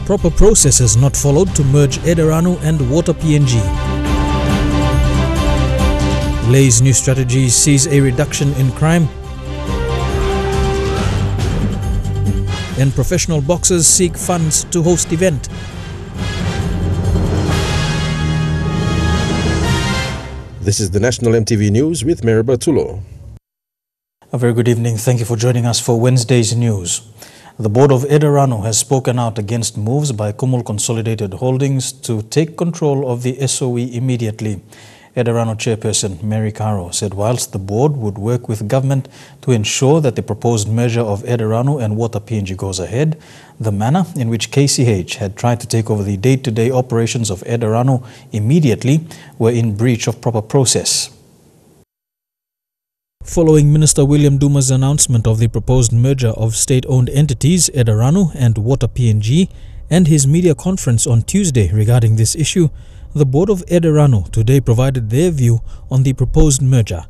Proper processes not followed to merge Ranu and Water PNG. Lay's new strategy sees a reduction in crime. And professional boxers seek funds to host event. This is the National EMTV News with Meribah Tulo. A very good evening. Thank you for joining us for Wednesday's news. The board of Ranu has spoken out against moves by Kumul Consolidated Holdings to take control of the SOE immediately. Ranu chairperson Mary Caro said whilst the board would work with government to ensure that the proposed merger of Ranu and Water PNG goes ahead, the manner in which KCH had tried to take over the day-to-day operations of Ranu immediately were in breach of proper process. Following Minister William Duma's announcement of the proposed merger of state-owned entities Ranu and Water PNG and his media conference on Tuesday regarding this issue, the board of Ranu today provided their view on the proposed merger.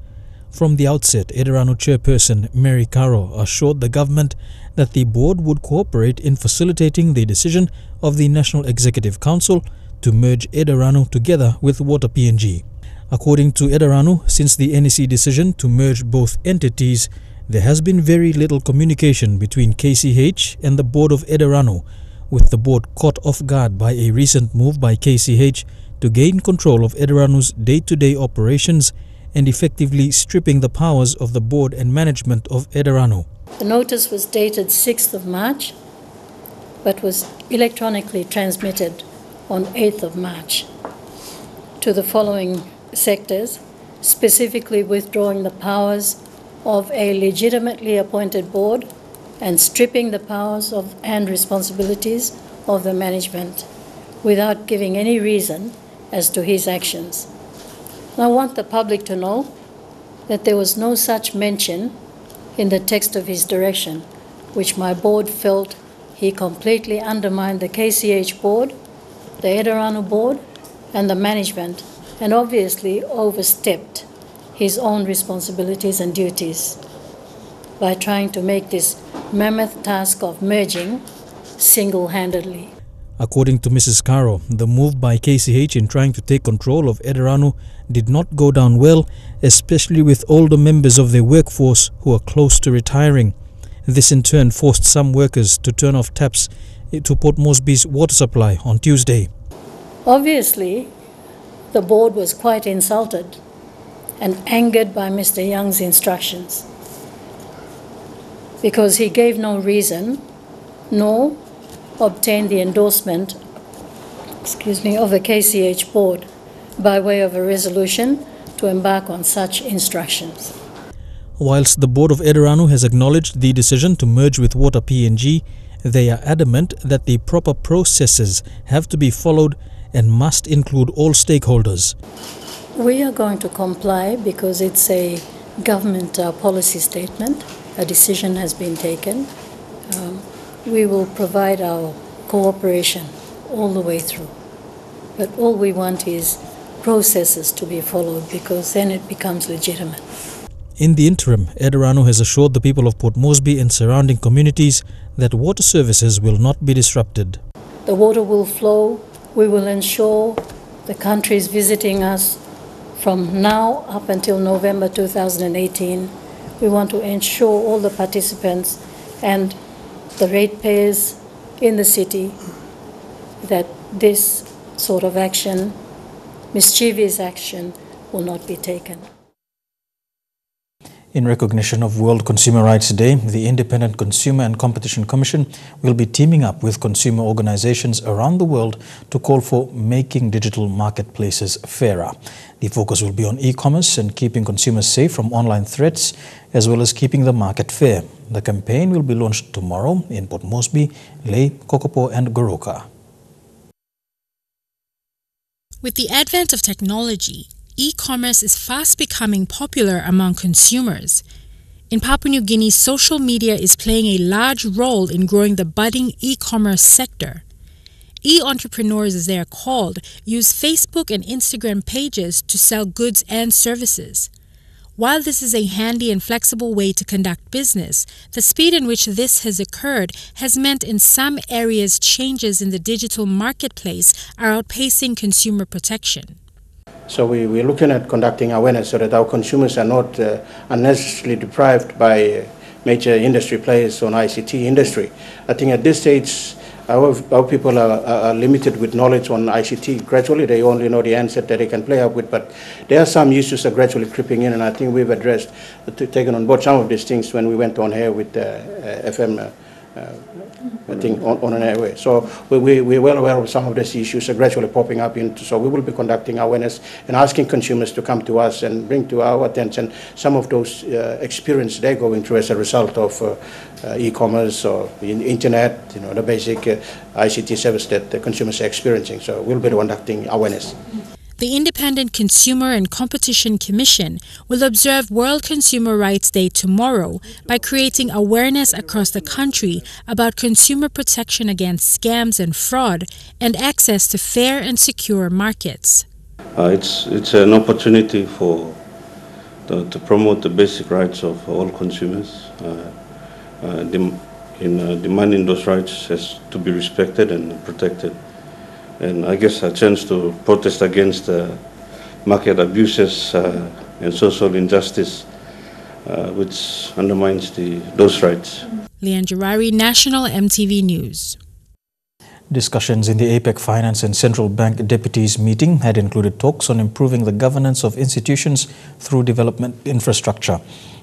From the outset, Ranu chairperson Mary Caro assured the government that the board would cooperate in facilitating the decision of the National Executive Council to merge Ranu together with Water PNG. According to Ranu, since the NEC decision to merge both entities, there has been very little communication between KCH and the board of Ranu, with the board caught off guard by a recent move by KCH to gain control of Ranu's day-to-day operations and effectively stripping the powers of the board and management of Ranu. The notice was dated 6th of March, but was electronically transmitted on 8th of March to the following sectors, specifically withdrawing the powers of a legitimately appointed board and stripping the powers of and responsibilities of the management without giving any reason as to his actions. I want the public to know that there was no such mention in the text of his direction, which my board felt he completely undermined the KCH board, the Ranu board and the management, and obviously overstepped his own responsibilities and duties by trying to make this mammoth task of merging single-handedly. According to Mrs. Caro, the move by KCH in trying to take control of Ranu did not go down well, especially with older members of their workforce who are close to retiring. This in turn forced some workers to turn off taps to Port Moresby's water supply on Tuesday. Obviously, the board was quite insulted and angered by Mr. Young's instructions because he gave no reason nor obtained the endorsement of the KCH board by way of a resolution to embark on such instructions. Whilst the board of Ranu has acknowledged the decision to merge with Water PNG, they are adamant that the proper processes have to be followed and must include all stakeholders. We are going to comply because it's a government policy statement. A decision has been taken. We will provide our cooperation all the way through. But all we want is processes to be followed because then it becomes legitimate. In the interim, Ranu has assured the people of Port Moresby and surrounding communities that water services will not be disrupted. The water will flow. We will ensure the countries visiting us from now up until November 2018. We want to ensure all the participants and the ratepayers in the city that this sort of action, mischievous action, will not be taken. In recognition of World Consumer Rights Day, the Independent Consumer and Competition Commission will be teaming up with consumer organizations around the world to call for making digital marketplaces fairer. The focus will be on e-commerce and keeping consumers safe from online threats, as well as keeping the market fair. The campaign will be launched tomorrow in Port Moresby, Ley, Kokopo and Goroka. With the advent of technology, e-commerce is fast becoming popular among consumers. In Papua New Guinea, social media is playing a large role in growing the budding e-commerce sector. E-entrepreneurs, as they are called, use Facebook and Instagram pages to sell goods and services. While this is a handy and flexible way to conduct business, the speed in which this has occurred has meant in some areas changes in the digital marketplace are outpacing consumer protection. So we're looking at conducting awareness so that our consumers are not unnecessarily deprived by major industry players on ICT industry. I think at this stage, our people are limited with knowledge on ICT. Gradually, they only know the handset that they can play up with, but there are some issues that are gradually creeping in, and I think we've addressed, taken on board some of these things when we went on air with FM, I think, on an airway. So we're well aware of some of these issues are gradually popping up, so we will be conducting awareness and asking consumers to come to us and bring to our attention some of those experiences they're going through as a result of e-commerce or the internet, the basic ICT service that the consumers are experiencing. So we'll be conducting awareness. The Independent Consumer and Competition Commission will observe World Consumer Rights Day tomorrow by creating awareness across the country about consumer protection against scams and fraud and access to fair and secure markets. It's an opportunity to promote the basic rights of all consumers. Demanding those rights has to be respected and protected. And I guess a chance to protest against market abuses and social injustice, which undermines those rights. Lian Jarari, National EMTV News. Discussions in the APEC Finance and Central Bank Deputies meeting had included talks on improving the governance of institutions through development infrastructure.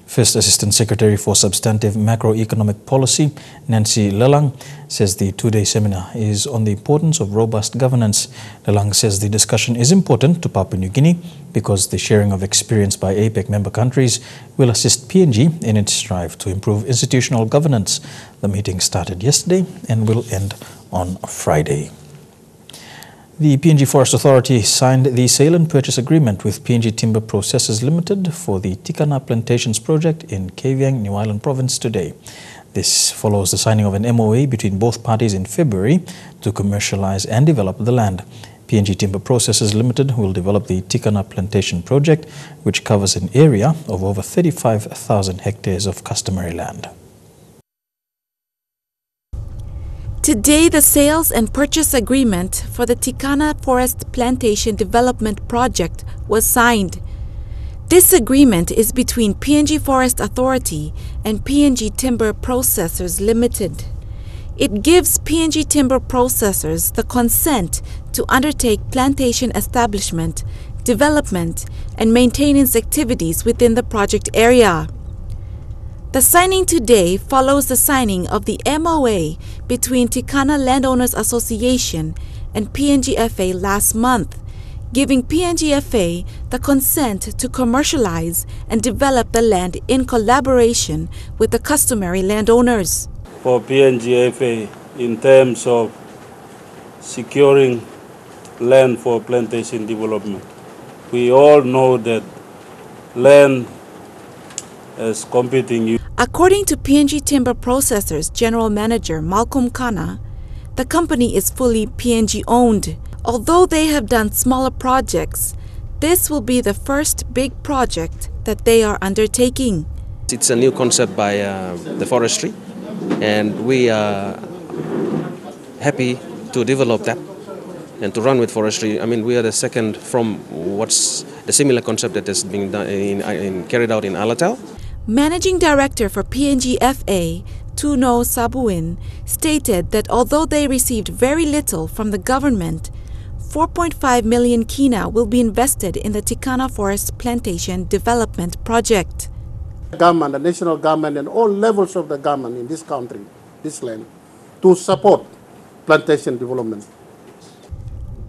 First Assistant Secretary for Substantive Macroeconomic Policy, Nancy Lelang, says the two-day seminar is on the importance of robust governance. Lelang says the discussion is important to Papua New Guinea because the sharing of experience by APEC member countries will assist PNG in its strive to improve institutional governance. The meeting started yesterday and will end on Friday. The PNG Forest Authority signed the sale and purchase agreement with PNG Timber Processors Limited for the Tikana Plantations project in Kavieng, New Island Province today. This follows the signing of an MOA between both parties in February to commercialize and develop the land. PNG Timber Processors Limited will develop the Tikana Plantation project, which covers an area of over 35,000 hectares of customary land. Today, the sales and purchase agreement for the Tikana Forest Plantation Development Project was signed. This agreement is between PNG Forest Authority and PNG Timber Processors Limited. It gives PNG Timber Processors the consent to undertake plantation establishment, development, and maintenance activities within the project area. The signing today follows the signing of the MOA between Tikana Landowners Association and PNGFA last month, giving PNGFA the consent to commercialize and develop the land in collaboration with the customary landowners. For PNGFA, in terms of securing land for plantation development, we all know that land is competing. According to PNG Timber Processors General Manager Malcolm Kana, the company is fully PNG owned. Although they have done smaller projects, this will be the first big project that they are undertaking. It's a new concept by the forestry, and we are happy to develop that and to run with forestry. I mean, we are the second from what's the similar concept that is being done carried out in Alatal. Managing Director for PNGFA, Tuno Sabuin, stated that although they received very little from the government, 4.5 million kina will be invested in the Tikana Forest Plantation Development Project. The government, the national government, and all levels of the government in this country, this land, to support plantation development.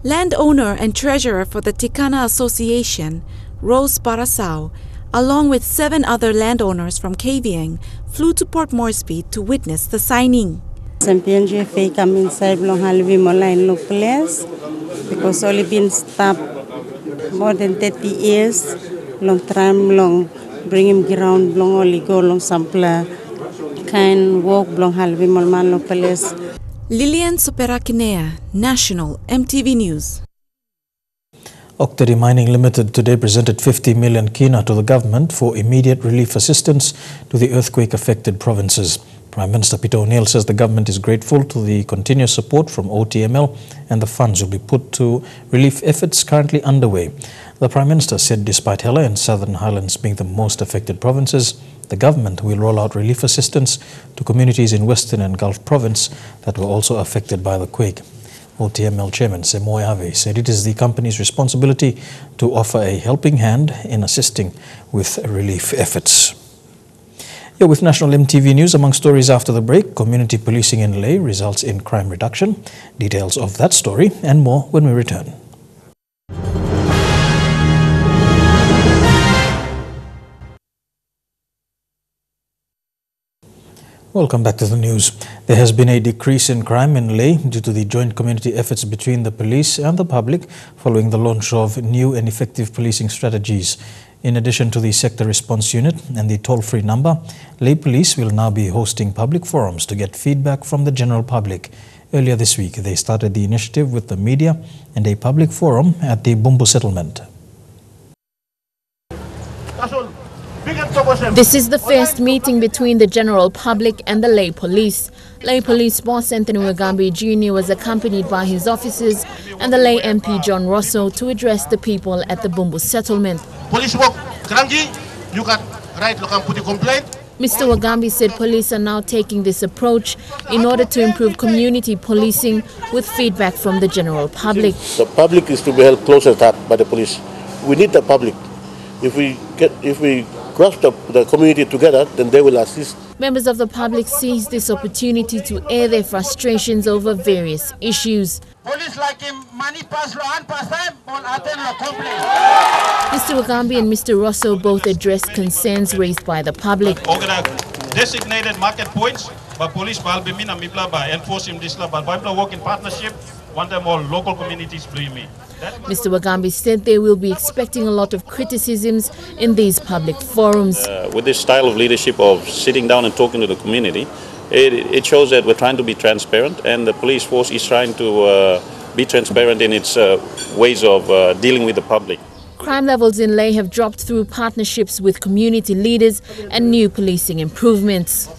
Landowner and treasurer for the Tikana Association, Rose Parasau, along with 7 other landowners from Kavieng, flew to Port Moresby to witness the signing. Some PNGFA come inside long halvi mola in local place because only been stopped more than 30 years, long time long bring him ground long only go long sample kind walk long halvi mola local place. Lilian Soperakinea, National EMTV News. Okteri Mining Limited today presented 50 million kina to the government for immediate relief assistance to the earthquake-affected provinces. Prime Minister Peter O'Neill says the government is grateful to the continuous support from OTML and the funds will be put to relief efforts currently underway. The Prime Minister said despite Hela and Southern Highlands being the most affected provinces, the government will roll out relief assistance to communities in Western and Gulf Province that were also affected by the quake. OTML Chairman Semoy Ave said it is the company's responsibility to offer a helping hand in assisting with relief efforts. Here with National EMTV News, among stories after the break, community policing in Leh results in crime reduction. Details of that story and more when we return. Welcome back to the news. There has been a decrease in crime in Leh due to the joint community efforts between the police and the public following the launch of new and effective policing strategies. In addition to the sector response unit and the toll-free number, Leh Police will now be hosting public forums to get feedback from the general public. Earlier this week, they started the initiative with the media and a public forum at the Bumbu settlement. This is the first meeting between the general public and the Leh Police. Leh Police boss Anthony Wagambi Jr. was accompanied by his officers and the Leh MP John Rosso to address the people at the Bumbu settlement. Police work, you can write, you can put a complaint. Mr. Wagambi said police are now taking this approach in order to improve community policing with feedback from the general public. The public is to be held closer to that by the police. We need the public. If we grasp the community together, then they will assist. Members of the public seized this opportunity to air their frustrations over various issues. Police like him, money pass law and pass time on attend law complaint. Mr. Wagambi and Mr. Rosso both addressed concerns raised by the public. Designated market points, but police will be enforcing this law, but Bible work in partnership, want them all local communities bring me. Mr. Wagambi said they will be expecting a lot of criticisms in these public forums. With this style of leadership of sitting down and talking to the community, it shows that we're trying to be transparent, and the police force is trying to be transparent in its ways of dealing with the public. Crime levels in Leh have dropped through partnerships with community leaders and new policing improvements.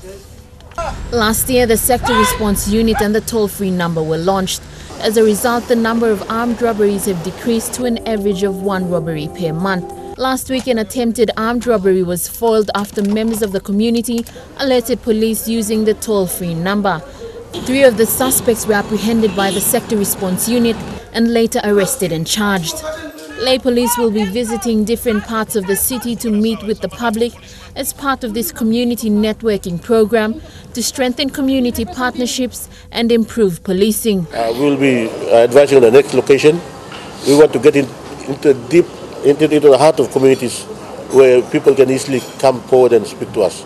Last year, the sector response unit and the toll-free number were launched. As a result, the number of armed robberies have decreased to an average of 1 robbery per month. Last week, an attempted armed robbery was foiled after members of the community alerted police using the toll-free number. 3 of the suspects were apprehended by the sector response unit and later arrested and charged. Leh Police will be visiting different parts of the city to meet with the public as part of this community networking program to strengthen community partnerships and improve policing. We will be advising on the next location. We want to get into the heart of communities where people can easily come forward and speak to us.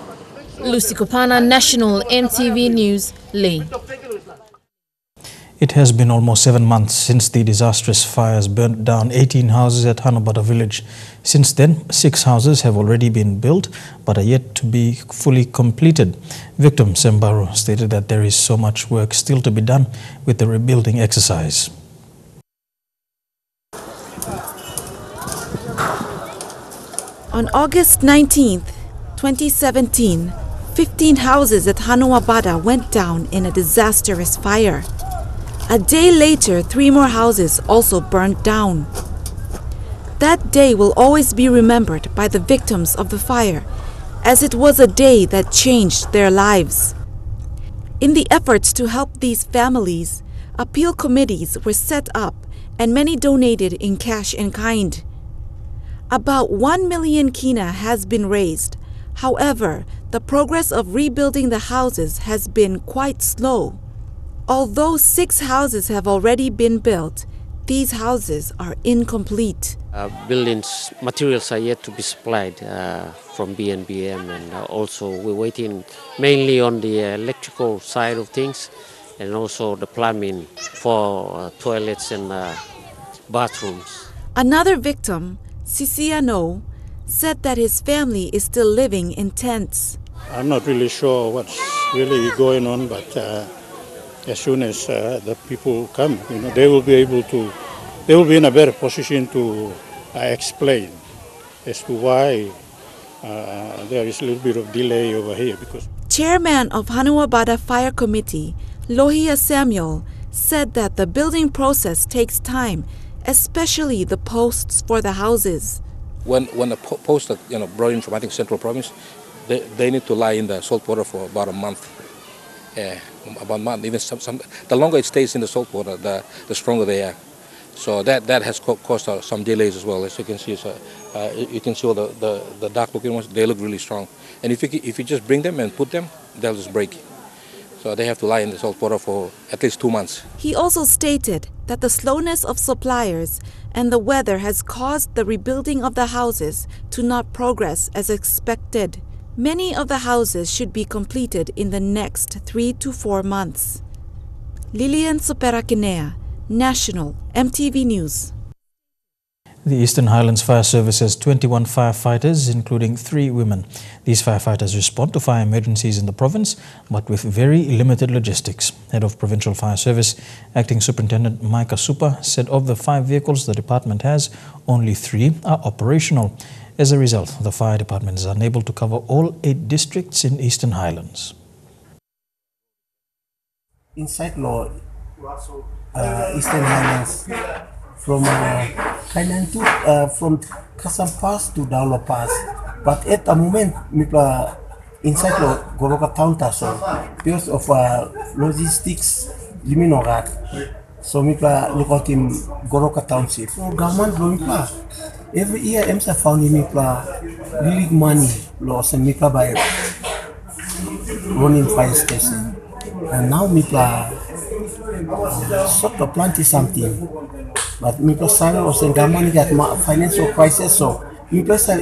Lucy Kopana, National EMTV News, Leh. It has been almost 7 months since the disastrous fires burnt down 18 houses at Hanabata village. Since then, 6 houses have already been built but are yet to be fully completed. Victim Sembaru stated that there is so much work still to be done with the rebuilding exercise. On August 19, 2017, 15 houses at Hanuabada went down in a disastrous fire. A day later, 3 more houses also burned down. That day will always be remembered by the victims of the fire, as it was a day that changed their lives. In the efforts to help these families, appeal committees were set up and many donated in cash and kind. About 1 million kina has been raised. However, the progress of rebuilding the houses has been quite slow. Although 6 houses have already been built, these houses are incomplete. Buildings materials are yet to be supplied from BNBM, and also we're waiting mainly on the electrical side of things and also the plumbing for toilets and bathrooms. Another victim, Sisiano, said that his family is still living in tents. I'm not really sure what's really going on, but as soon as the people come, they will be able to they will be in a better position to explain as to why there is a little bit of delay over here. Because Chairman of Hanuabada Fire Committee, Lohia Samuel, said that the building process takes time, especially the posts for the houses. When the posts are brought in from, I think, Central Province, they need to lie in the salt water for about a month. About a month. Even the longer it stays in the salt water, the stronger they are. So that has caused some delays as well. As you can see, you can see all the dark looking ones. They look really strong. And if you just bring them and put them, they'll just break. So they have to lie in the salt water for at least 2 months. He also stated that the slowness of suppliers and the weather has caused the rebuilding of the houses to not progress as expected. Many of the houses should be completed in the next 3 to 4 months. Lilian Superakinea, National EMTV News. The Eastern Highlands Fire Service has 21 firefighters, including 3 women. These firefighters respond to fire emergencies in the province, but with very limited logistics. Head of Provincial Fire Service, Acting Superintendent Micah Super, said of the 5 vehicles the department has, only 3 are operational. As a result, the fire department is unable to cover all 8 districts in Eastern Highlands. Inside law, Eastern Highlands, from Kainan to from Kasam Pass to Daula Pass. But at the moment, inside law, Goroka Town Taso, because of logistics, Liminorat. So look out in Goroka Township. So government every year EMSA found in really money loss and by running fire station. And now sort of plenty something. But Sara was in government got financial crisis, so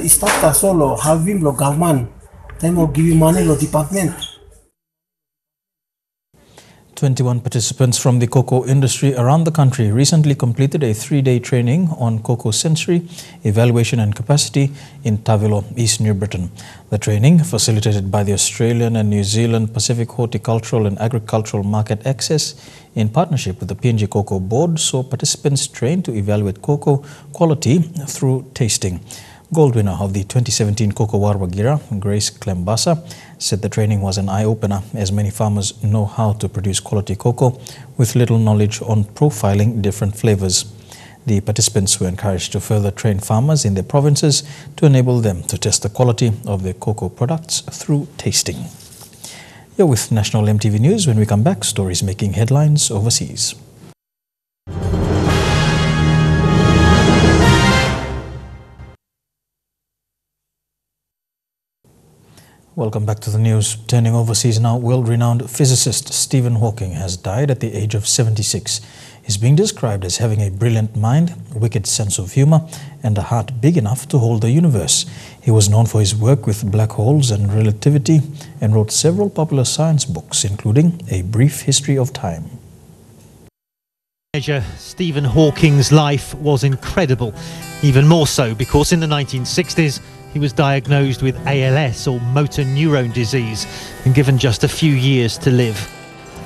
start solo having the government time of giving money to department. 21 participants from the cocoa industry around the country recently completed a 3-day training on cocoa sensory, evaluation and capacity in Tavilo, East New Britain. The training, facilitated by the Australian and New Zealand Pacific Horticultural and Agricultural Market Access in partnership with the PNG Cocoa Board, saw participants trained to evaluate cocoa quality through tasting. Gold winner of the 2017 Cocoa Warwagira, Grace Klembasa, said the training was an eye-opener as many farmers know how to produce quality cocoa with little knowledge on profiling different flavors. The participants were encouraged to further train farmers in their provinces to enable them to test the quality of their cocoa products through tasting. You're with National EMTV News. When we come back, stories making headlines overseas. Welcome back to the news. Turning overseas now, world-renowned physicist Stephen Hawking has died at the age of 76. He's being described as having a brilliant mind, wicked sense of humor, and a heart big enough to hold the universe. He was known for his work with black holes and relativity and wrote several popular science books, including A Brief History of Time. Stephen Hawking's life was incredible, even more so because in the 1960s he was diagnosed with ALS, or motor neurone disease, and given just a few years to live.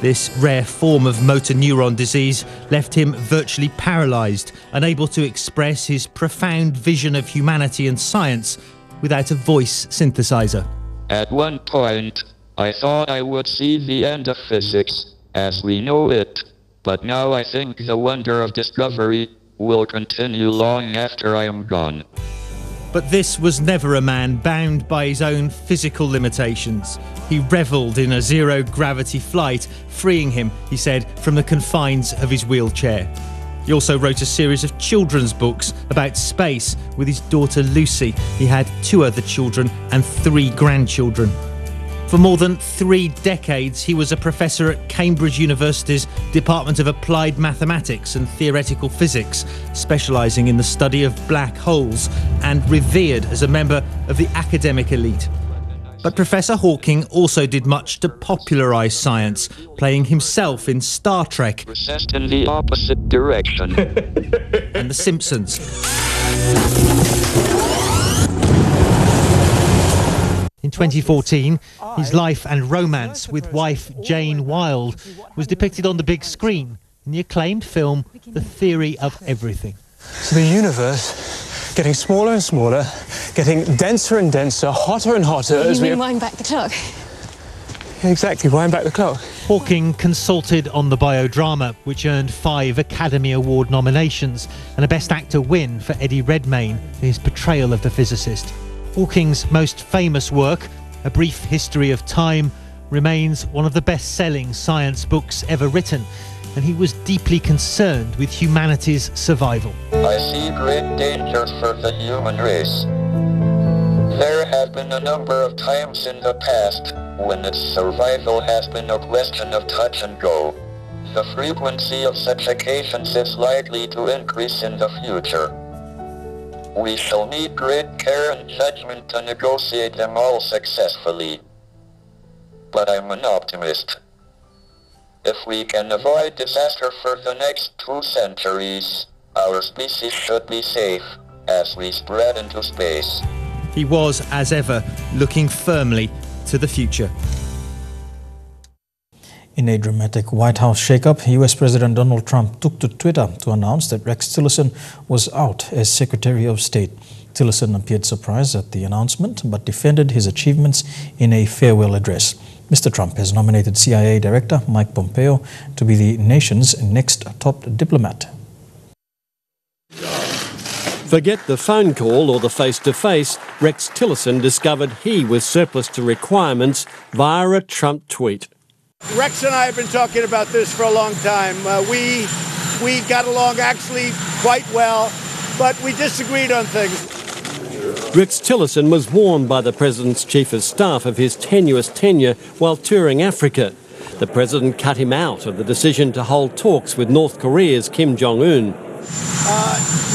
This rare form of motor neuron disease left him virtually paralysed, unable to express his profound vision of humanity and science without a voice synthesizer. At one point, I thought I would see the end of physics as we know it, but now I think the wonder of discovery will continue long after I am gone. But this was never a man bound by his own physical limitations. He revelled in a zero-gravity flight, freeing him, he said, from the confines of his wheelchair. He also wrote a series of children's books about space with his daughter Lucy. He had 2 other children and 3 grandchildren. For more than 3 decades, he was a professor at Cambridge University's Department of Applied Mathematics and Theoretical Physics, specialising in the study of black holes, and revered as a member of the academic elite. But Professor Hawking also did much to popularise science, playing himself in Star Trek Just in the opposite direction. and The Simpsons. In 2014, his life and romance with wife Jane Wilde was depicted on the big screen, in the acclaimed film The Theory of Everything. So the universe getting smaller and smaller, getting denser and denser, hotter and hotter as we... wind back the clock? Exactly, wind back the clock. Hawking consulted on the biodrama, which earned 5 Academy Award nominations and a Best Actor win for Eddie Redmayne for his portrayal of the physicist. Hawking's most famous work, A Brief History of Time, remains one of the best-selling science books ever written, and he was deeply concerned with humanity's survival. I see great dangers for the human race. There have been a number of times in the past when its survival has been a question of touch and go. The frequency of such occasions is likely to increase in the future. We shall need great care and judgment to negotiate them all successfully. But I'm an optimist. If we can avoid disaster for the next 2 centuries, our species should be safe as we spread into space. He was, as ever, looking firmly to the future. In a dramatic White House shakeup, US President Donald Trump took to Twitter to announce that Rex Tillerson was out as Secretary of State. Tillerson appeared surprised at the announcement, but defended his achievements in a farewell address. Mr. Trump has nominated CIA Director Mike Pompeo to be the nation's next top diplomat. Forget the phone call or the face-to-face, Rex Tillerson discovered he was surplus to requirements via a Trump tweet. Rex and I have been talking about this for a long time. We got along actually quite well, but we disagreed on things. Rex Tillerson was warned by the President's Chief of Staff of his tenuous tenure while touring Africa. The President cut him out of the decision to hold talks with North Korea's Kim Jong-un.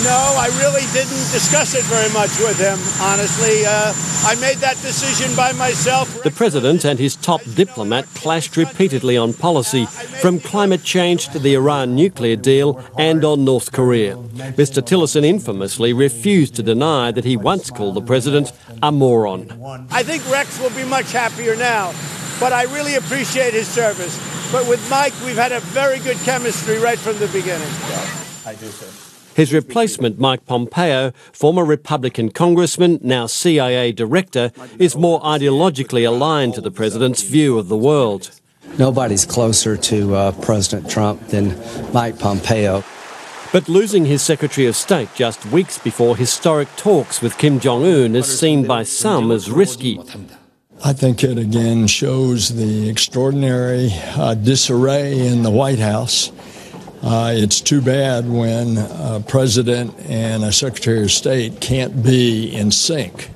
No, I really didn't discuss it very much with him, honestly. I made that decision by myself. The President and his top diplomat clashed repeatedly on policy, from climate change to the Iran nuclear deal and on North Korea. Mr. Tillerson infamously refused to deny that he once called the President a moron. I think Rex will be much happier now, but I really appreciate his service. But with Mike, we've had a very good chemistry right from the beginning. I do, sir. His replacement, Mike Pompeo, former Republican congressman, now CIA director, is more ideologically aligned to the President's view of the world. Nobody's closer to President Trump than Mike Pompeo. But losing his Secretary of State just weeks before historic talks with Kim Jong-un is seen by some as risky. I think it again shows the extraordinary disarray in the White House. It's too bad when a president and a Secretary of State can't be in sync.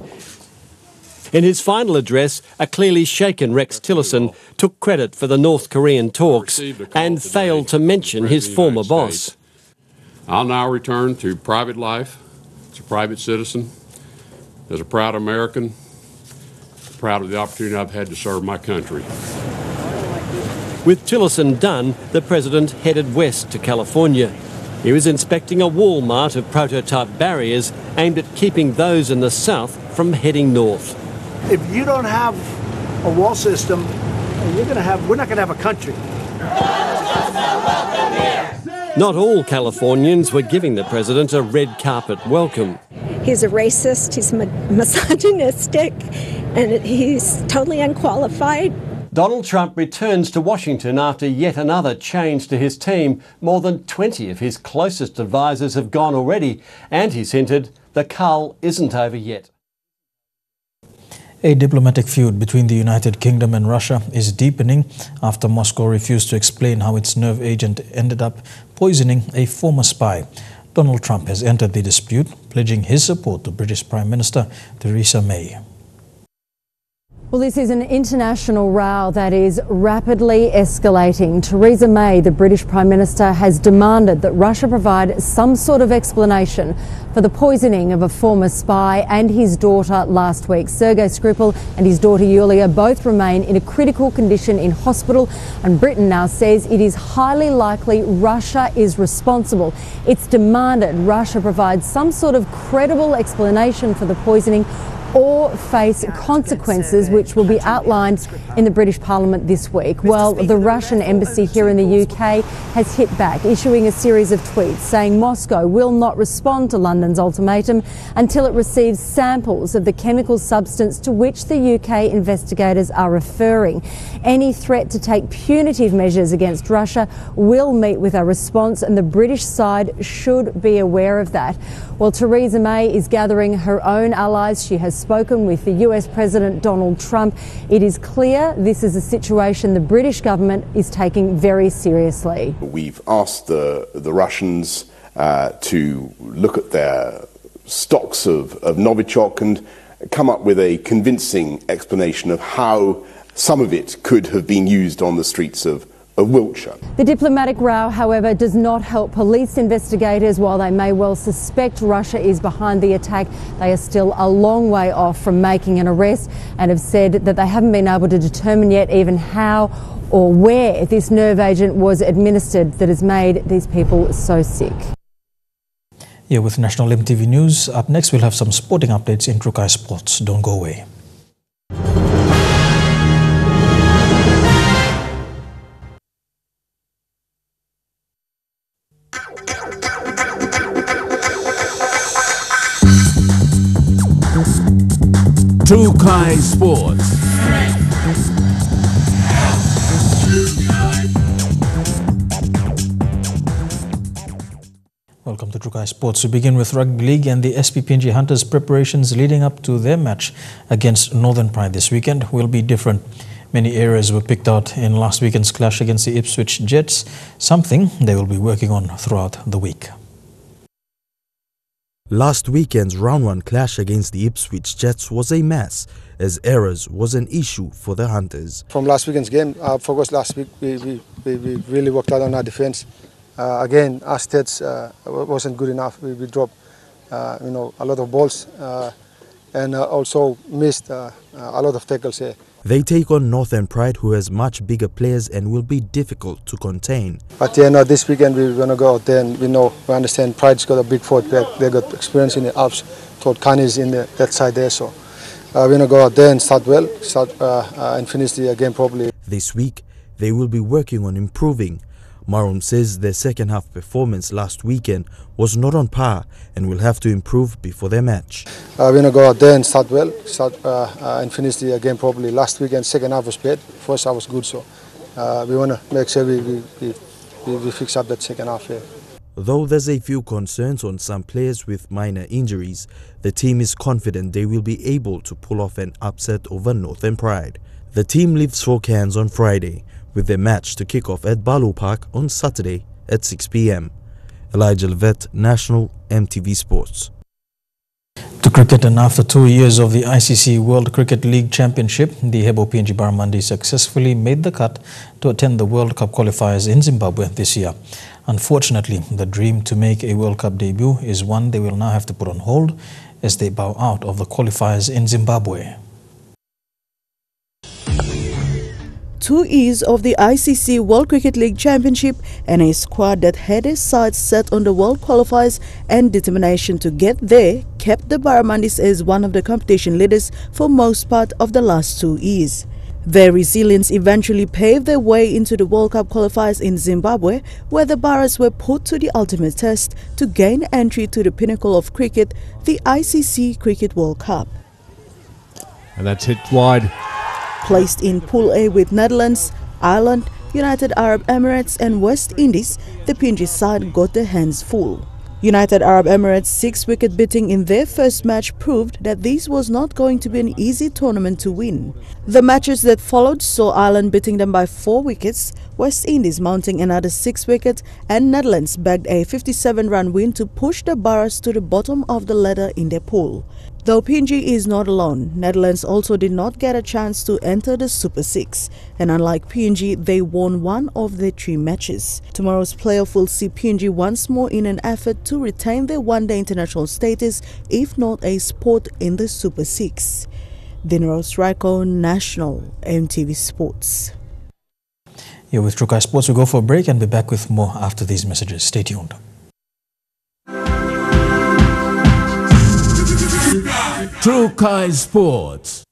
In his final address, a clearly shaken Rex Tillerson took credit for the North Korean talks and failed to mention his former boss. I'll now return to private life as a private citizen, as a proud American, proud of the opportunity I've had to serve my country. With Tillerson done, the President headed west to California. He was inspecting a Walmart of prototype barriers aimed at keeping those in the South from heading north. If you don't have a wall system, we're not going to have a country. Not all Californians were giving the President a red carpet welcome. He's a racist, he's misogynistic, and he's totally unqualified. Donald Trump returns to Washington after yet another change to his team. More than 20 of his closest advisors have gone already, and he's hinted the cull isn't over yet. A diplomatic feud between the United Kingdom and Russia is deepening after Moscow refused to explain how its nerve agent ended up poisoning a former spy. Donald Trump has entered the dispute, pledging his support to British Prime Minister Theresa May. Well, this is an international row that is rapidly escalating. Theresa May, the British Prime Minister, has demanded that Russia provide some sort of explanation for the poisoning of a former spy and his daughter last week. Sergei Skripal and his daughter Yulia both remain in a critical condition in hospital, and Britain now says it is highly likely Russia is responsible. It's demanded Russia provide some sort of credible explanation for the poisoning, or face consequences which will be outlined in the British Parliament this week. Well, the Russian embassy here in the UK has hit back, issuing a series of tweets saying Moscow will not respond to London's ultimatum until it receives samples of the chemical substance to which the UK investigators are referring. Any threat to take punitive measures against Russia will meet with a response, and the British side should be aware of that. Well, Theresa May is gathering her own allies. She has spoken with the US President Donald Trump. It is clear this is a situation the British government is taking very seriously. We've asked the Russians to look at their stocks of Novichok and come up with a convincing explanation of how some of it could have been used on the streets of Wiltshire. The diplomatic row, however, does not help police investigators. While they may well suspect Russia is behind the attack, they are still a long way off from making an arrest and have said that they haven't been able to determine yet even how or where this nerve agent was administered that has made these people so sick. Yeah, with National EMTV News, up next we'll have some sporting updates in Trukai Sports. Don't go away. Trukai Sports. Welcome to Trukai Sports. We begin with Rugby League and the SPPNG Hunters' preparations leading up to their match against Northern Pride this weekend will be different. Many areas were picked out in last weekend's clash against the Ipswich Jets, something they will be working on throughout the week. Last weekend's round 1 clash against the Ipswich Jets was a mess, as errors was an issue for the Hunters. From last weekend's game, our focus last week, we really worked out on our defence. Again, our stats wasn't good enough. We dropped, a lot of balls and also missed a lot of tackles here. They take on Northern Pride, who has much bigger players and will be difficult to contain. But yeah, no, this weekend we're going to go out there and we understand Pride's got a big forward pack. They got experience in the Alps. Todd Carney's in that side there, so we're going to go out there and start well, and finish the game properly. This week, they will be working on improving. Marum says their second half performance last weekend was not on par and will have to improve before their match. We're going to go out there and start well, and finish the game properly. Last weekend, second half was bad, first half was good, so we want to make sure we fix up that second half here. Though there's a few concerns on some players with minor injuries, the team is confident they will be able to pull off an upset over Northern Pride. The team leaves for Cairns on Friday, with their match to kick off at Balu Park on Saturday at 6 p.m. Elijah Levet, National EMTV Sports. To cricket, and after 2 years of the ICC World Cricket League Championship, the Hebo PNG Barramundi successfully made the cut to attend the World Cup qualifiers in Zimbabwe this year. Unfortunately, the dream to make a World Cup debut is one they will now have to put on hold as they bow out of the qualifiers in Zimbabwe. 2 years of the ICC World Cricket League Championship and a squad that had its sights set on the World Qualifiers and determination to get there kept the Barramundis as one of the competition leaders for most part of the last 2 years. Their resilience eventually paved their way into the World Cup qualifiers in Zimbabwe, where the Barras were put to the ultimate test to gain entry to the pinnacle of cricket, the ICC Cricket World Cup. And that's hit wide. Placed in Pool A with Netherlands, Ireland, United Arab Emirates and West Indies, the PNG side got their hands full. United Arab Emirates' 6-wicket beating in their first match proved that this was not going to be an easy tournament to win. The matches that followed saw Ireland beating them by 4 wickets, West Indies mounting another 6 wickets, and Netherlands bagged a 57-run win to push the Barras to the bottom of the ladder in their pool. Though PNG is not alone, Netherlands also did not get a chance to enter the Super 6, and unlike PNG, they won 1 of their 3 matches. Tomorrow's playoff will see PNG once more in an effort to retain their one-day international status, if not a spot in the Super 6. Dinros Raiko, National EMTV Sports. Here with Trukai Sports, we go for a break and be back with more after these messages. Stay tuned. Trukai Sports.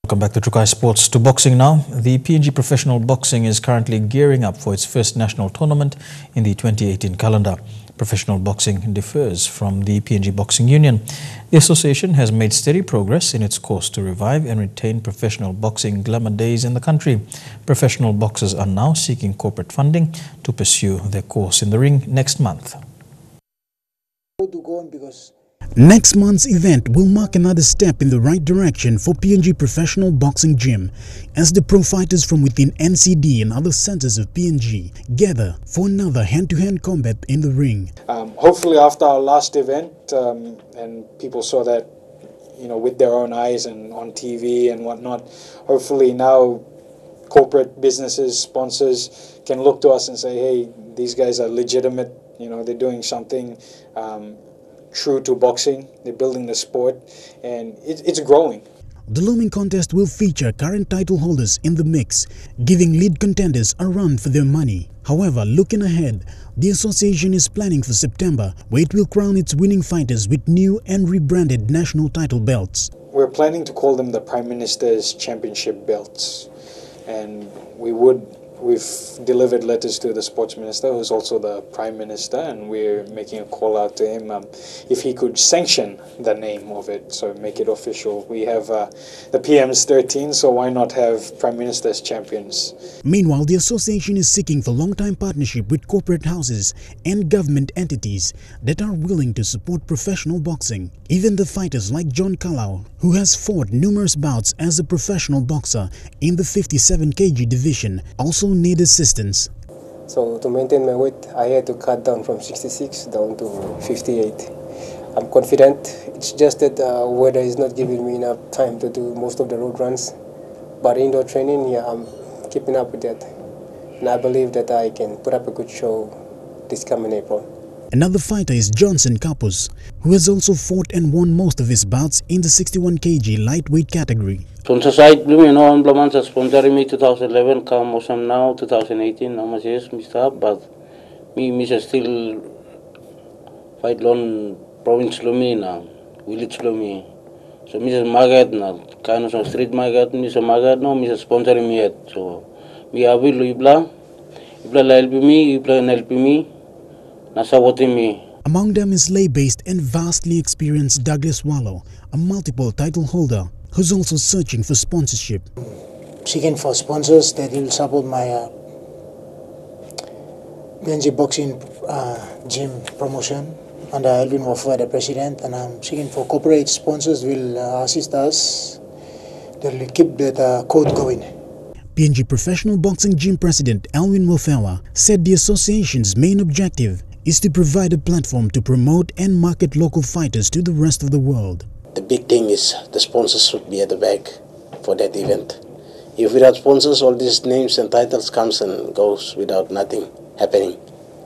Welcome back to Trukai Sports. To boxing now. The PNG Professional Boxing is currently gearing up for its first national tournament in the 2018 calendar. Professional boxing differs from the PNG Boxing Union. The association has made steady progress in its course to revive and retain professional boxing glamour days in the country. Professional boxers are now seeking corporate funding to pursue their course in the ring next month. Next month's event will mark another step in the right direction for PNG Professional Boxing Gym as the pro fighters from within NCD and other centers of PNG gather for another hand-to-hand combat in the ring. Hopefully after our last event and people saw that, you know, with their own eyes and on TV and whatnot, hopefully now corporate businesses, sponsors can look to us and say, hey, these guys are legitimate, you know, they're doing something true to boxing, they're building the sport, and it's growing. The looming contest will feature current title holders in the mix, giving lead contenders a run for their money. However, looking ahead, the association is planning for September, where it will crown its winning fighters with new and rebranded national title belts. We're planning to call them the Prime Minister's Championship belts, and we've delivered letters to the Sports Minister, who's also the Prime Minister, and we're making a call out to him if he could sanction the name of it, so make it official. We have the PM's 13, so why not have Prime Minister's champions? Meanwhile, the association is seeking for long-time partnership with corporate houses and government entities that are willing to support professional boxing. Even the fighters like John Kalau, who has fought numerous bouts as a professional boxer in the 57 kg division, also need assistance. So to maintain my weight, I had to cut down from 66 down to 58. I'm confident. It's just that weather is not giving me enough time to do most of the road runs. But indoor training, yeah, I'm keeping up with that. And I believe that I can put up a good show this coming April. Another fighter is Johnson Kapus, who has also fought and won most of his bouts in the 61 kg lightweight category. Sponsor side, you know, implements are sponsoring me 2011, come awesome now, 2018, how much is Mr. But me still fight long province Lumi now, village Lumi. So Mrs. Margaret now, kind of some street market, Mr. Margaret no, Mrs. sponsoring me yet. So me have will Ibla help me, Ibla help me. Among them is lay-based and vastly experienced Douglas Wallow, a multiple title holder who's also searching for sponsorship. Seeking for sponsors that will support my PNG Boxing gym promotion under Alvin Wafa, the president, and I'm seeking for corporate sponsors will assist us. They will keep that code going. PNG Professional Boxing Gym President Alvin Wafa said the association's main objective is to provide a platform to promote and market local fighters to the rest of the world. The big thing is the sponsors should be at the back for that event. If without sponsors, all these names and titles comes and goes without nothing happening.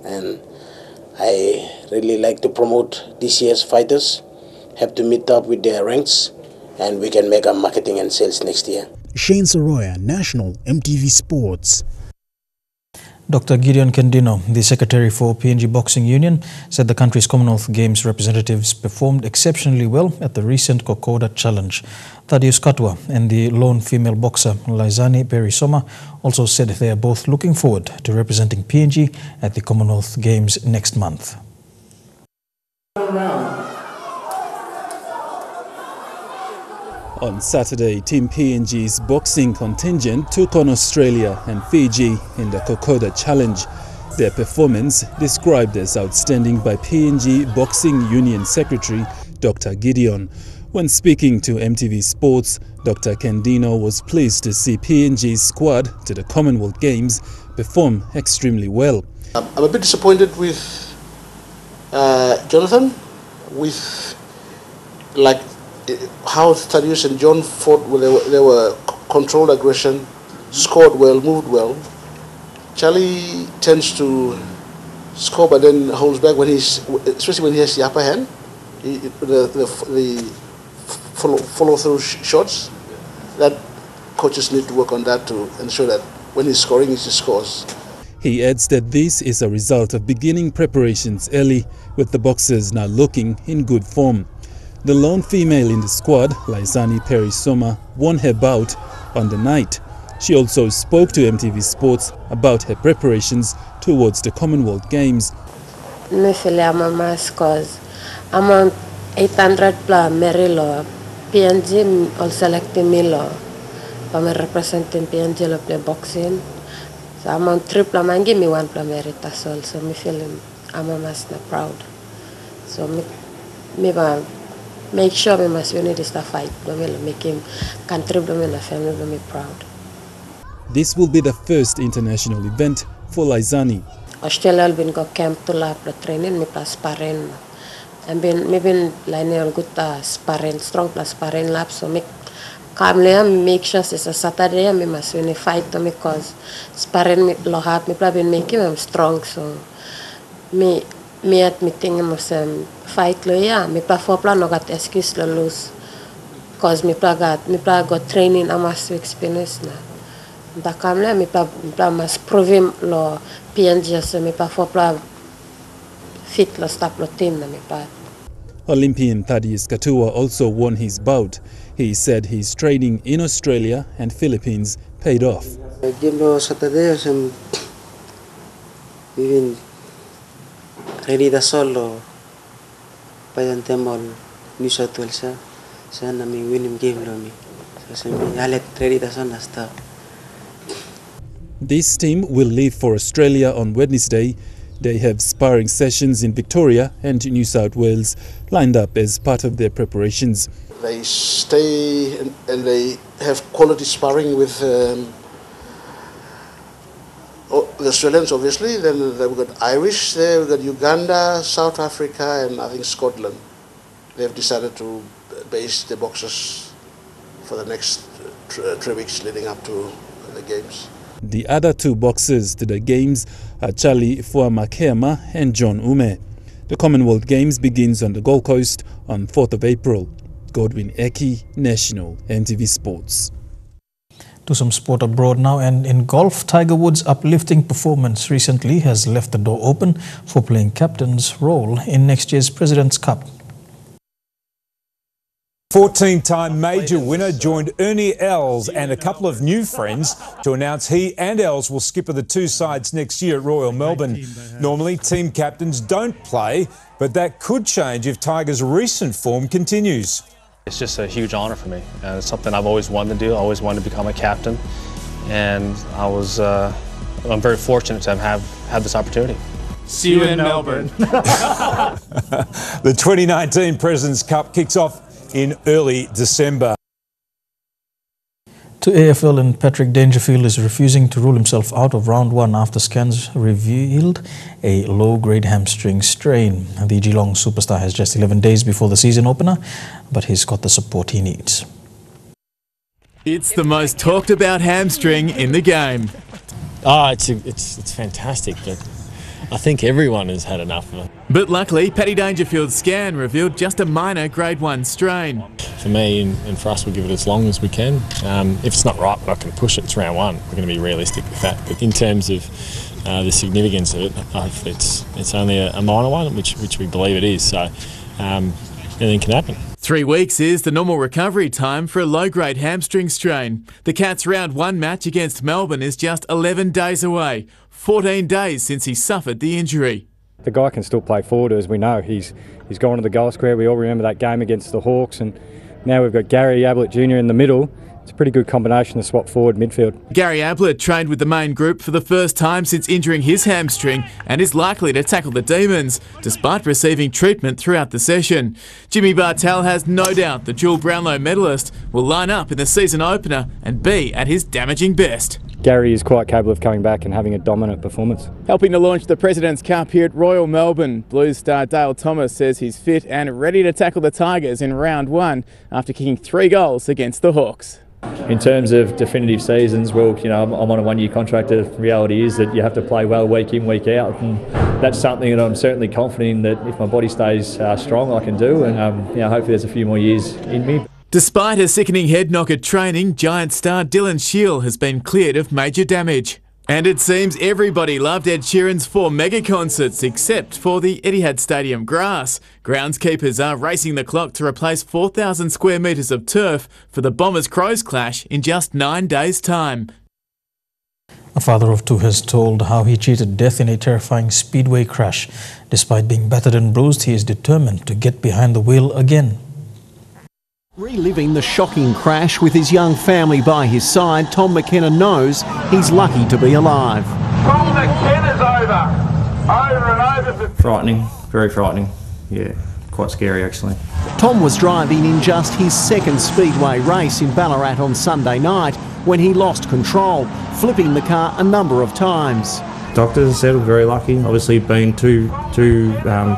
And I really like to promote this year's fighters, have to meet up with their ranks, and we can make our marketing and sales next year. Shane Soroya, National EMTV Sports. Dr. Gideon Kendino, the Secretary for PNG Boxing Union, said the country's Commonwealth Games representatives performed exceptionally well at the recent Kokoda Challenge. Thaddeus Katwa and the lone female boxer Laizani Perisoma also said they are both looking forward to representing PNG at the Commonwealth Games next month. On Saturday, Team PNG's boxing contingent took on Australia and Fiji in the Kokoda Challenge. Their performance described as outstanding by PNG Boxing Union Secretary Dr. Gideon. When speaking to EMTV Sports, Dr. Kendino was pleased to see PNG's squad to the Commonwealth Games perform extremely well. I'm a bit disappointed with Jonathan, with like how Thaddeus and John fought. They were controlled aggression, scored well, moved well. Charlie tends to score but then holds back when especially when he has the upper hand. The follow-through shots, that coaches need to work on that to ensure that when he's scoring, he just scores. He adds that this is a result of beginning preparations early, with the boxers now looking in good form. The lone female in the squad, Laisani Perisoma, won her bout on the night. She also spoke to EMTV Sports about her preparations towards the Commonwealth Games. I feel I'm a mass cause I'm on 800 plus Merilo. PNG all selecting me law. I'm representing PNG to play boxing. So I'm on 3 plus and give me 1 plus merit as well. So I feel I'm a mass proud. So me make sure we must win this fight. We will make him contribute to the family to me proud. This will be the first international event for Laisani. Australia will go camp to lab training me plus sparring. And been lining good sparring, strong plus sparring lab. So me calmly make sure it's a Saturday me must win a fight to me cause sparring me low hard me probably make him strong. So me at meeting must fight lo yeah me play for plan no got excuse lo lose cause me play got training I must experience na. Da kamle me play must prove him lo PNG so me play for play fit lo stop lo team na me play. Olympian Thaddeus Katua also won his bout. He said his training in Australia and Philippines paid off. Jimbo Saturday some even ready the solo payan temol New South Wales sa namin winning game lo mi. So halet ready the son start. This team will leave for Australia on Wednesday. They have sparring sessions in Victoria and New South Wales lined up as part of their preparations. They stay and they have quality sparring with the Australians, obviously. Then they've got Irish there, we've got Uganda, South Africa, and I think Scotland. They've decided to base the boxers for the next 3 weeks leading up to the Games. The other 2 boxers to the Games are Charlie Fuamakema and John Ume. The Commonwealth Games begins on the Gold Coast on 4th of April. Godwin Eki, National, EMTV Sports. To some sport abroad now, and in golf, Tiger Woods' uplifting performance recently has left the door open for playing captain's role in next year's President's Cup. 14-time major winner joined Ernie Els and a couple of new friends to announce he and Els will skipper the 2 sides next year at Royal Melbourne. Normally, team captains don't play, but that could change if Tiger's recent form continues. It's just a huge honour for me. It's something I've always wanted to do. I always wanted to become a captain, and I'm very fortunate to have had this opportunity. See you in Melbourne. The 2019 President's Cup kicks off in early December. To AFL, and Patrick Dangerfield is refusing to rule himself out of round 1 after scans revealed a low-grade hamstring strain. The Geelong superstar has just 11 days before the season opener, but he's got the support he needs. It's the most talked about hamstring in the game. It's fantastic, but I think everyone has had enough of it. But luckily, Paddy Dangerfield's scan revealed just a minor grade 1 strain. For me and for us, we'll give it as long as we can. If it's not right, we're not going to push it. It's round 1. We're going to be realistic with that. But in terms of the significance of it, it's only a minor one, which we believe it is. So anything can happen. 3 weeks is the normal recovery time for a low-grade hamstring strain. The Cats' round 1 match against Melbourne is just 11 days away, 14 days since he suffered the injury. The guy can still play forward, as we know. He's gone to the goal square. We all remember that game against the Hawks, and now we've got Gary Ablett Jr. in the middle. It's a pretty good combination to swap forward midfield. Gary Ablett trained with the main group for the first time since injuring his hamstring and is likely to tackle the Demons, despite receiving treatment throughout the session. Jimmy Bartel has no doubt the dual Brownlow medalist will line up in the season opener and be at his damaging best. Gary is quite capable of coming back and having a dominant performance. Helping to launch the President's Cup here at Royal Melbourne, Blues star Dale Thomas says he's fit and ready to tackle the Tigers in round 1 after kicking 3 goals against the Hawks. In terms of definitive seasons, well, I'm on a 1-year contract. The reality is that you have to play well week in, week out, and that's something that I'm certainly confident in that if my body stays strong, I can do, and hopefully there's a few more years in me. Despite a sickening head knock at training, Giant star Dylan Shield has been cleared of major damage. And it seems everybody loved Ed Sheeran's 4 mega concerts except for the Etihad Stadium grass. Groundskeepers are racing the clock to replace 4,000 square metres of turf for the Bombers-Crows clash in just 9 days' time. A father of 2 has told how he cheated death in a terrifying speedway crash. Despite being battered and bruised, he is determined to get behind the wheel again. Reliving the shocking crash with his young family by his side, Tom McKenna knows he's lucky to be alive. Tom McKenna's over and over. Frightening, very frightening. Yeah, quite scary actually. Tom was driving in just his 2nd speedway race in Ballarat on Sunday night when he lost control, flipping the car a number of times. Doctors said we're very lucky. Obviously been two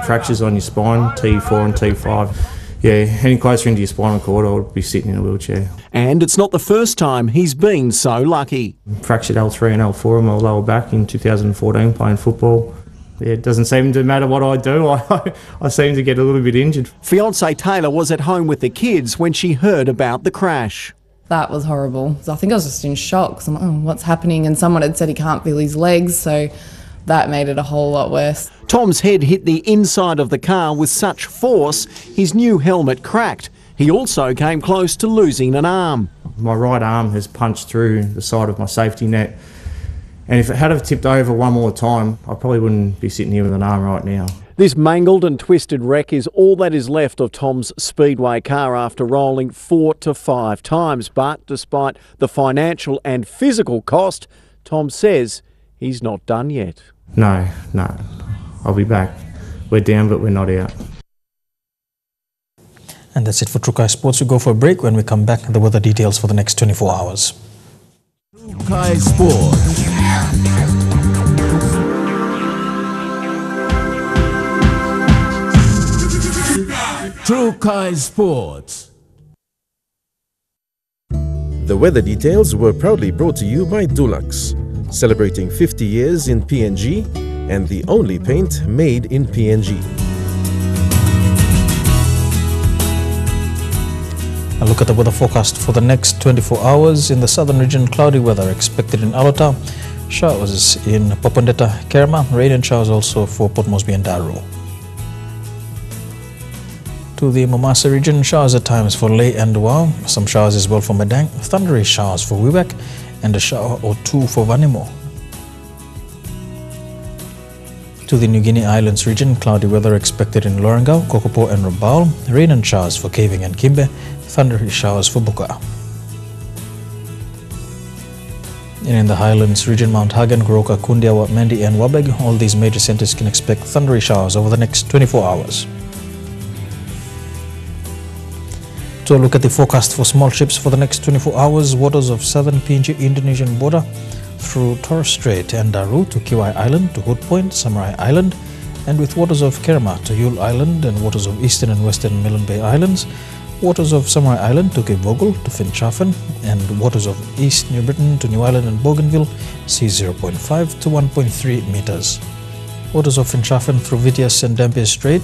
fractures on your spine, T4 and T5. Yeah, any closer into your spinal cord, I would be sitting in a wheelchair. And it's not the first time he's been so lucky. Fractured L3 and L4 in my lower back in 2014 playing football. Yeah, it doesn't seem to matter what I do, I seem to get a little bit injured. Fiancé Taylor was at home with the kids when she heard about the crash. That was horrible. So I think I was just in shock. So I'm like, oh, what's happening? And someone had said he can't feel his legs, so that made it a whole lot worse. Tom's head hit the inside of the car with such force, his new helmet cracked. He also came close to losing an arm. My right arm has punched through the side of my safety net. And if it had have tipped over one more time, I probably wouldn't be sitting here with an arm right now. This mangled and twisted wreck is all that is left of Tom's speedway car after rolling 4 to 5 times. But despite the financial and physical cost, Tom says he's not done yet. No, I'll be back. We're down, but we're not out. And that's it for Trukai Sports. We go for a break. When we come back, the weather details for the next 24 hours. Trukai Sports. Trukai Sports. The weather details were proudly brought to you by Dulux, celebrating 50 years in PNG and the only paint made in PNG. A look at the weather forecast for the next 24 hours. In the southern region, cloudy weather expected in Alota, showers in Popondetta, Kerma, rain and showers also for Port Moresby and Daru. To the Momasa region, showers at times for Ley and Wau, some showers as well for Medang, thundery showers for Wewak, and a shower or 2 for Vanimo. To the New Guinea Islands region, cloudy weather expected in Lorengau, Kokopo and Rabaul, rain and showers for Caving and Kimbe, thundery showers for Buka. And in the Highlands region, Mount Hagen, Goroka, Kundiawa, Mendi and Wabeg, all these major centres can expect thundery showers over the next 24 hours. To look at the forecast for small ships for the next 24 hours, waters of southern PNG Indonesian border through Torres Strait and Daru to Kiwai Island to Hood Point, Samurai Island, and with waters of Kerma to Yule Island and waters of eastern and western Milne Bay Islands, waters of Samurai Island to Cape Vogel to Finchafen, and waters of East New Britain to New Island and Bougainville, sea 0.5 to 1.3 meters. Waters of Finchafen through Vitias and Dampier Strait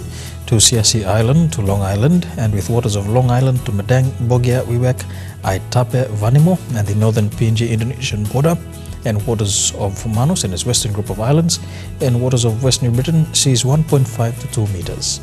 to Siasi Island to Long Island, and with waters of Long Island to Medang, Bogia, Wewak, Aitape, Vanimo, and the northern PNG Indonesian border, and waters of Manus and its western group of islands, and waters of West New Britain, seas 1.5 to 2 meters.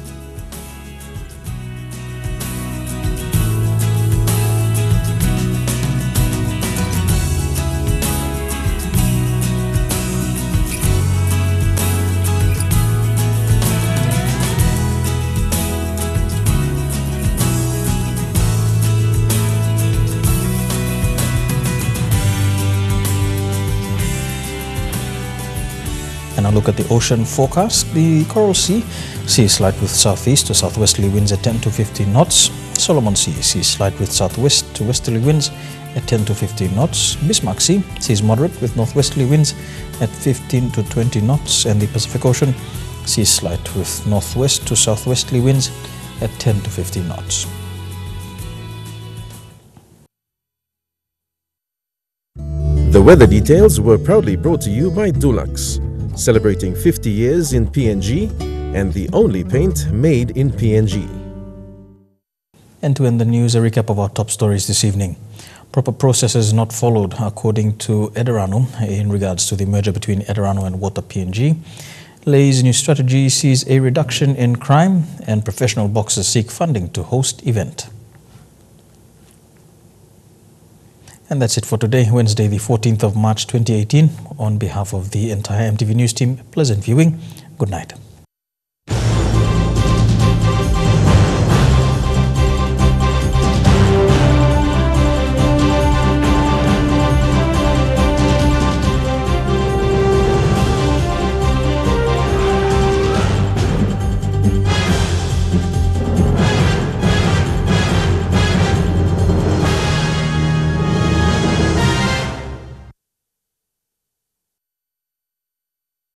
And now look at the ocean forecast. The Coral Sea, sea slight with southeast to southwesterly winds at 10 to 15 knots. Solomon Sea, sea slight with southwest to westerly winds at 10 to 15 knots. Bismarck Sea, seas moderate with northwesterly winds at 15 to 20 knots. And the Pacific Ocean, sea slight with northwest to southwesterly winds at 10 to 15 knots. The weather details were proudly brought to you by Dulux, celebrating 50 years in PNG and the only paint made in PNG. And to end the news, a recap of our top stories this evening. Proper processes not followed, according to Ed Ranu, in regards to the merger between Ed Ranu and Water PNG. Lay's new strategy sees a reduction in crime, and professional boxers seek funding to host event. And that's it for today, Wednesday, the 14th of March 2018. On behalf of the entire EMTV News team, pleasant viewing. Good night.